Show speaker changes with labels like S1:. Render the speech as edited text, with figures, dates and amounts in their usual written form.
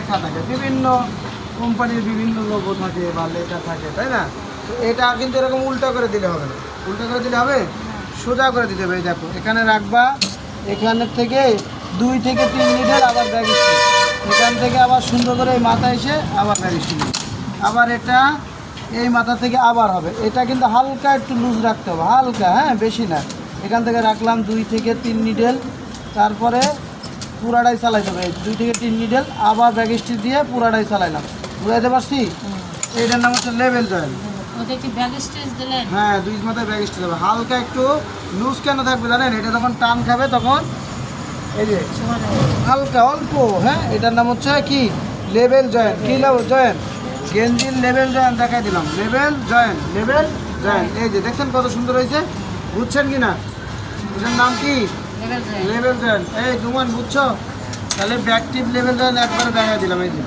S1: লেখা থাকে, বিভিন্ন কোম্পানির বিভিন্ন লোগো থাকে বা লেখা থাকে, তাই না? তো এটা কিন্তু এরকম উল্টা করে দিলে হবে না। উল্টা করে দিলে হবে, সোজা করে দিতে হবে। এই দেখো এখানে রাখবা, এখানের থেকে 2 থেকে 3 নিডেল, আবার ব্যাগ স্টিচ, এখান থেকে আবার সুন্দর করে এই মাথা এসে আবার ব্যাগ স্টিচ, আবার এটা এই মাথা থেকে আবার হবে। এটা কিন্তু হালকা একটু লুজ রাখতে হবে, হালকা, হ্যাঁ, বেশি না। এখান থেকে রাখলাম 2 থেকে 3 নিডেল, তারপরে পুরাটাই চালাইতে হবে। 2 থেকে 3 নিডেল, আবার ব্যাগ স্টিচ দিয়ে পুরাটাই চালাইলাম। বুঝাইতে পারছি? এইটার নাম হচ্ছে লেভেল জয়েন্ট। হ্যাঁ, 2 মাথায় ব্যাগ স্টিচ হবে। হালকা একটু লুজ কেন থাকবে জানেন? এটা যখন টান খাবে তখন এই যে হালকা অল্প, হ্যাঁ, এটার নাম হচ্ছে কি? Level joint. কি লেভেল জয়েন্ট? গেঞ্জির লেভেল জয়েন্ট দেখাই দিলাম, লেভেল জয়েন্ট, লেভেল জয়েন্ট। এই যে দেখছেন কত সুন্দর হয়েছে, বুঝছেন কি না? এটার নাম কি? Level joint. এই তোমার বুঝছো? তাহলে ব্যাক টিপ লেভেল জয়েন্ট একবারে দেখাই দিলাম। এই যে